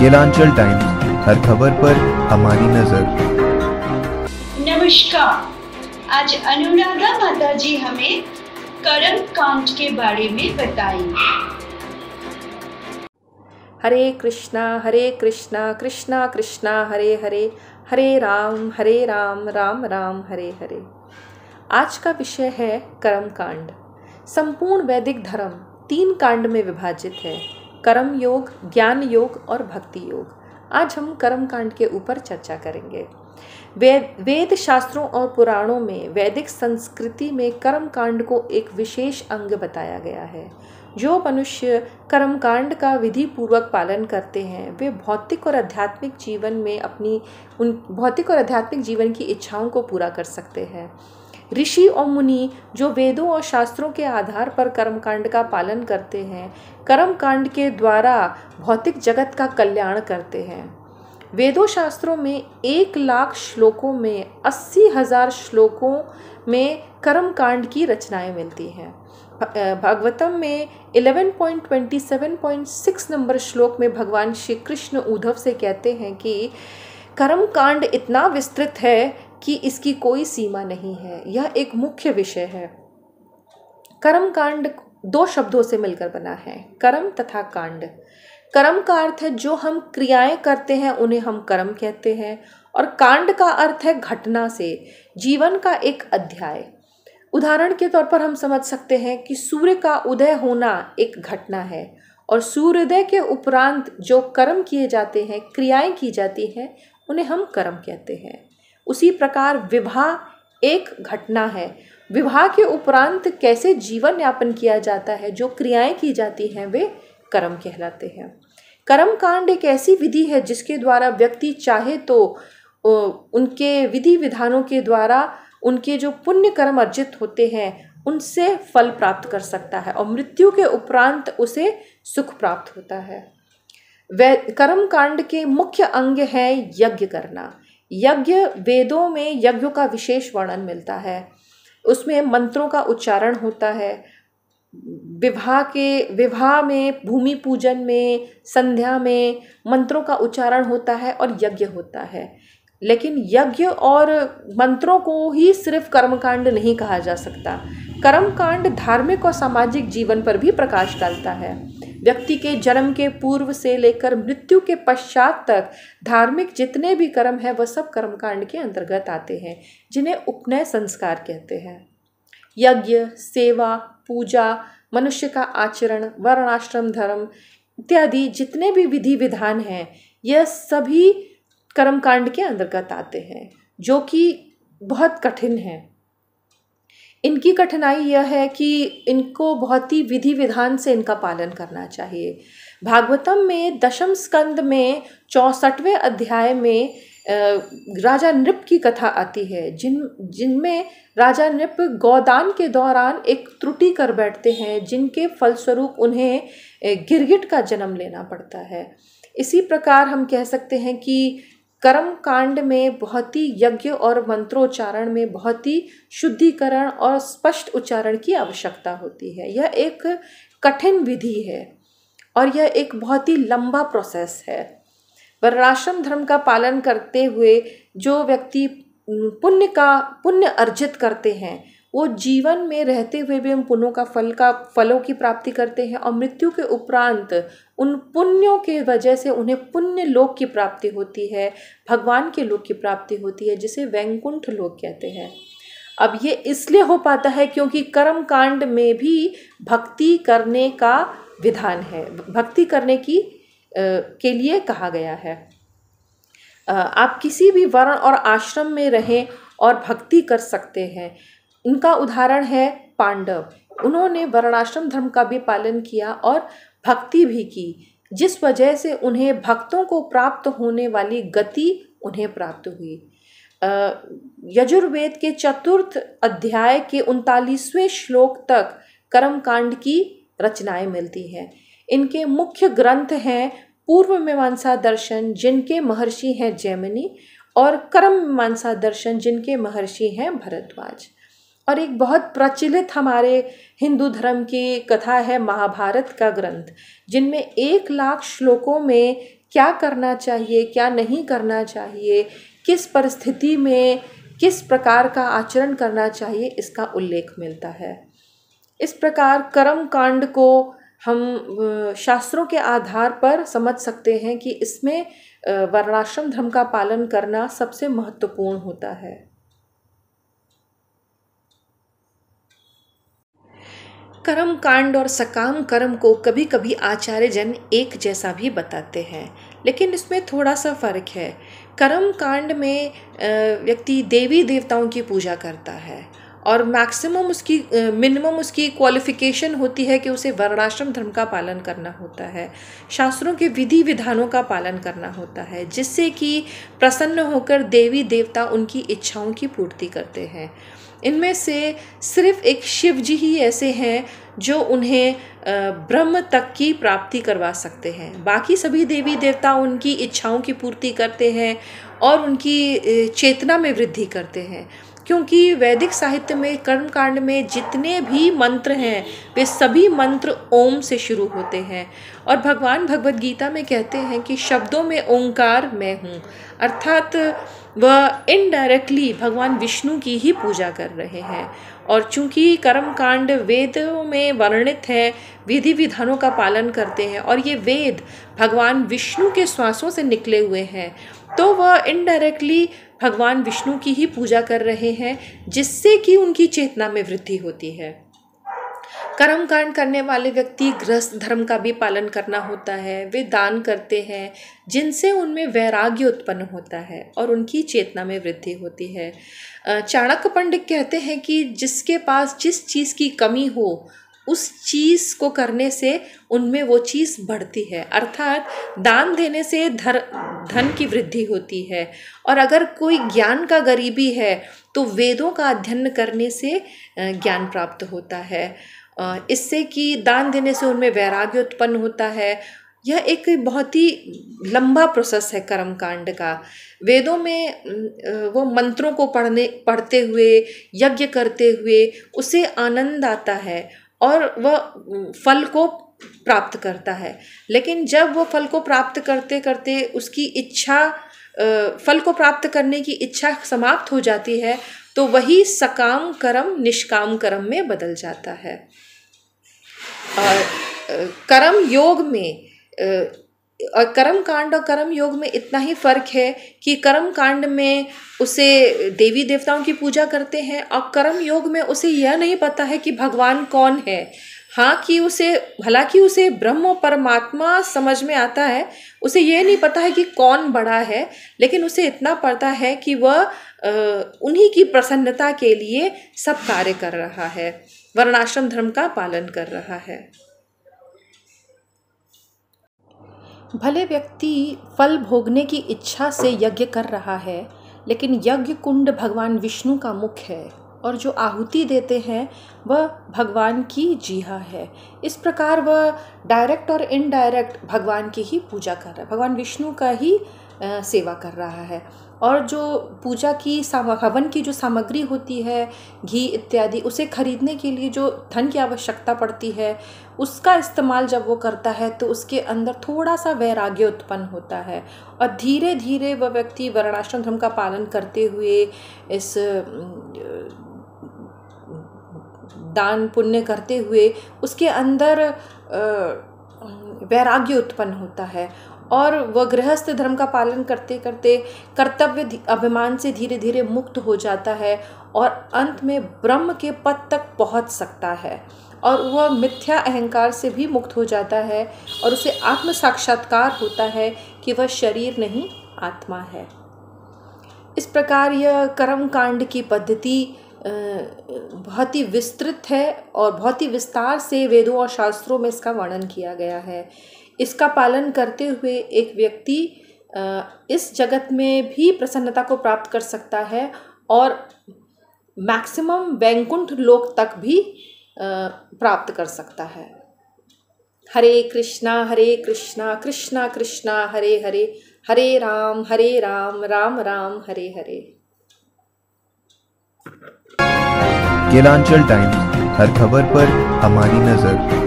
Kelanchal times, हर खबर पर हमारी नजर। नमस्कार, आज अनुराधा माता जी हमें कर्म कांड के बारे में बताएंगे। हरे कृष्णा कृष्णा कृष्णा हरे हरे, हरे राम राम राम हरे हरे। आज का विषय है कर्म कांड। संपूर्ण वैदिक धर्म 3 कांड में विभाजित है: कर्म योग, ज्ञान योग और भक्ति योग। आज हम कर्म कांड के ऊपर चर्चा करेंगे। वेद शास्त्रों और पुराणों में वैदिक संस्कृति में कर्म कांड को एक विशेष अंग बताया गया है। जो मनुष्य कर्म कांड का विधि पूर्वक पालन करते हैं वे भौतिक और आध्यात्मिक जीवन में भौतिक और आध्यात्मिक जीवन की इच्छाओं को पूरा कर सकते हैं। ऋषि और मुनि जो वेदों और शास्त्रों के आधार पर कर्मकांड का पालन करते हैं, कर्मकांड के द्वारा भौतिक जगत का कल्याण करते हैं। वेदों शास्त्रों में 1,00,000 श्लोकों में 80,000 श्लोकों में कर्मकांड की रचनाएं मिलती हैं। भागवतम में 11.27.6 नंबर श्लोक में भगवान श्री कृष्ण उद्धव से कहते हैं कि कर्मकांड इतना विस्तृत है कि इसकी कोई सीमा नहीं है। यह एक मुख्य विषय है। कर्मकांड 2 शब्दों से मिलकर बना है, कर्म तथा कांड। कर्म का अर्थ है जो हम क्रियाएं करते हैं उन्हें हम कर्म कहते हैं, और कांड का अर्थ है घटना से, जीवन का एक अध्याय। उदाहरण के तौर पर हम समझ सकते हैं कि सूर्य का उदय होना एक घटना है, और सूर्योदय के उपरांत जो कर्म किए जाते हैं, क्रियाएं की जाती हैं, उन्हें हम कर्म कहते हैं। उसी प्रकार विवाह एक घटना है। विवाह के उपरांत कैसे जीवन यापन किया जाता है, जो क्रियाएं की जाती हैं, वे कर्म कहलाते हैं। कर्म कांड एक ऐसी विधि है जिसके द्वारा व्यक्ति चाहे तो उनके विधि विधानों के द्वारा उनके जो पुण्य कर्म अर्जित होते हैं उनसे फल प्राप्त कर सकता है, और मृत्यु के उपरांत उसे सुख प्राप्त होता है। कर्म कांड के मुख्य अंग है यज्ञ करना। यज्ञ, वेदों में यज्ञों का विशेष वर्णन मिलता है। उसमें मंत्रों का उच्चारण होता है। विवाह में, भूमि पूजन में, संध्या में मंत्रों का उच्चारण होता है और यज्ञ होता है। लेकिन यज्ञ और मंत्रों को ही सिर्फ कर्मकांड नहीं कहा जा सकता। कर्मकांड धार्मिक और सामाजिक जीवन पर भी प्रकाश डालता है। व्यक्ति के जन्म के पूर्व से लेकर मृत्यु के पश्चात तक धार्मिक जितने भी कर्म हैं वह सब कर्मकांड के अंतर्गत आते हैं, जिन्हें उपनयन संस्कार कहते हैं। यज्ञ, सेवा, पूजा, मनुष्य का आचरण, वर्णाश्रम धर्म इत्यादि जितने भी विधि विधान हैं, यह सभी कर्मकांड के अंतर्गत आते हैं, जो कि बहुत कठिन है। इनकी कठिनाई यह है कि इनको बहुत ही विधि विधान से इनका पालन करना चाहिए। भागवतम में 10वें स्कंद में 64वें अध्याय में राजा नृप की कथा आती है, जिनमें राजा नृप गोदान के दौरान एक त्रुटि कर बैठते हैं, जिनके फलस्वरूप उन्हें गिरगिट का जन्म लेना पड़ता है। इसी प्रकार हम कह सकते हैं कि कर्म कांड में बहुत ही यज्ञ और मंत्रोच्चारण में बहुत ही शुद्धिकरण और स्पष्ट उच्चारण की आवश्यकता होती है। यह एक कठिन विधि है और यह एक बहुत ही लंबा प्रोसेस है। वर्णाश्रम धर्म का पालन करते हुए जो व्यक्ति पुण्य अर्जित करते हैं, वो जीवन में रहते हुए भी उन पुण्यों का फलों की प्राप्ति करते हैं, और मृत्यु के उपरांत उन पुण्यों के वजह से उन्हें पुण्य लोक की प्राप्ति होती है, भगवान के लोक की प्राप्ति होती है, जिसे वैकुंठ लोक कहते हैं। अब ये इसलिए हो पाता है क्योंकि कर्म कांड में भी भक्ति करने का विधान है, भक्ति करने के लिए कहा गया है। आप किसी भी वर्ण और आश्रम में रहें और भक्ति कर सकते हैं। इनका उदाहरण है पांडव। उन्होंने वर्णाश्रम धर्म का भी पालन किया और भक्ति भी की, जिस वजह से उन्हें भक्तों को प्राप्त होने वाली गति उन्हें प्राप्त हुई। यजुर्वेद के 4th अध्याय के 39वें श्लोक तक कर्मकांड की रचनाएं मिलती हैं। इनके मुख्य ग्रंथ हैं पूर्व मीमांसा दर्शन, जिनके महर्षि हैं जैमिनी, और कर्म मीमांसा दर्शन, जिनके महर्षि हैं भरद्वाज। और एक बहुत प्रचलित हमारे हिंदू धर्म की कथा है महाभारत का ग्रंथ, जिनमें 1,00,000 श्लोकों में क्या करना चाहिए, क्या नहीं करना चाहिए, किस परिस्थिति में किस प्रकार का आचरण करना चाहिए, इसका उल्लेख मिलता है। इस प्रकार कर्म कांड को हम शास्त्रों के आधार पर समझ सकते हैं कि इसमें वर्णाश्रम धर्म का पालन करना सबसे महत्वपूर्ण होता है। कर्म कांड और सकाम कर्म को कभी कभी आचार्य जन एक जैसा भी बताते हैं, लेकिन इसमें थोड़ा सा फर्क है। कर्म कांड में व्यक्ति देवी देवताओं की पूजा करता है और मिनिमम उसकी क्वालिफिकेशन होती है कि उसे वर्णाश्रम धर्म का पालन करना होता है, शास्त्रों के विधि विधानों का पालन करना होता है, जिससे कि प्रसन्न होकर देवी देवता उनकी इच्छाओं की पूर्ति करते हैं। इनमें से सिर्फ एक शिव जी ही ऐसे हैं जो उन्हें ब्रह्म तक की प्राप्ति करवा सकते हैं। बाकी सभी देवी देवता उनकी इच्छाओं की पूर्ति करते हैं और उनकी चेतना में वृद्धि करते हैं, क्योंकि वैदिक साहित्य में कर्मकांड में जितने भी मंत्र हैं वे सभी मंत्र ओम से शुरू होते हैं। और भगवान भगवद गीता में कहते हैं कि शब्दों में ओंकार मैं हूँ, अर्थात वह इनडायरेक्टली भगवान विष्णु की ही पूजा कर रहे हैं। और चूंकि कर्मकांड वेदों में वर्णित है, विधि विधानों का पालन करते हैं और ये वेद भगवान विष्णु के श्वासों से निकले हुए हैं, तो वह इनडायरेक्टली भगवान विष्णु की ही पूजा कर रहे हैं, जिससे कि उनकी चेतना में वृद्धि होती है। कर्मकांड करने वाले व्यक्ति गृहस्थ धर्म का भी पालन करना होता है। वे दान करते हैं जिनसे उनमें वैराग्य उत्पन्न होता है और उनकी चेतना में वृद्धि होती है। चाणक्य पंडित कहते हैं कि जिसके पास जिस चीज़ की कमी हो उस चीज़ को करने से उनमें वो चीज़ बढ़ती है, अर्थात दान देने से धन की वृद्धि होती है। और अगर कोई ज्ञान का गरीबी है तो वेदों का अध्ययन करने से ज्ञान प्राप्त होता है, इससे कि दान देने से उनमें वैराग्य उत्पन्न होता है। यह एक बहुत ही लंबा प्रोसेस है कर्मकांड का। वेदों में वो मंत्रों को पढ़ते हुए यज्ञ करते हुए उसे आनंद आता है और वह फल को प्राप्त करता है, लेकिन जब वो फल को प्राप्त करते करते उसकी इच्छा फल को प्राप्त करने की इच्छा समाप्त हो जाती है तो वही सकाम कर्म निष्काम कर्म में बदल जाता है। और कर्म योग में और कर्म कांड और कर्म योग में इतना ही फर्क है कि कर्म कांड में उसे देवी देवताओं की पूजा करते हैं और कर्म योग में उसे यह नहीं पता है कि भगवान कौन है। हाँ कि हालांकि उसे ब्रह्म परमात्मा समझ में आता है, उसे यह नहीं पता है कि कौन बड़ा है, लेकिन उसे इतना पता है कि वह उन्हीं की प्रसन्नता के लिए सब कार्य कर रहा है, वर्णाश्रम धर्म का पालन कर रहा है। भले व्यक्ति फल भोगने की इच्छा से यज्ञ कर रहा है, लेकिन यज्ञ कुंड भगवान विष्णु का मुख है और जो आहुति देते हैं वह भगवान की जीहा है। इस प्रकार वह डायरेक्ट और इनडायरेक्ट भगवान की ही पूजा कर रहा है, भगवान विष्णु का ही सेवा कर रहा है। और जो पूजा की हवन की जो सामग्री होती है, घी इत्यादि, उसे खरीदने के लिए जो धन की आवश्यकता पड़ती है, उसका इस्तेमाल जब वो करता है तो उसके अंदर थोड़ा सा वैराग्य उत्पन्न होता है और धीरे धीरे वह व्यक्ति वर्णाश्रम धर्म का पालन करते हुए, इस दान पुण्य करते हुए उसके अंदर वैराग्य उत्पन्न होता है और वह गृहस्थ धर्म का पालन करते करते कर्तव्य अभिमान से धीरे धीरे मुक्त हो जाता है और अंत में ब्रह्म के पद तक पहुंच सकता है और वह मिथ्या अहंकार से भी मुक्त हो जाता है और उसे आत्म साक्षात्कार होता है कि वह शरीर नहीं आत्मा है। इस प्रकार यह कर्म कांड की पद्धति बहुत ही विस्तृत है और बहुत ही विस्तार से वेदों और शास्त्रों में इसका वर्णन किया गया है। इसका पालन करते हुए एक व्यक्ति इस जगत में भी प्रसन्नता को प्राप्त कर सकता है और मैक्सिमम वैकुंठ लोक तक भी प्राप्त कर सकता है। हरे कृष्णा कृष्णा कृष्णा हरे हरे, हरे राम राम राम हरे हरे। केलांचल टाइम्स, हर खबर पर हमारी नजर।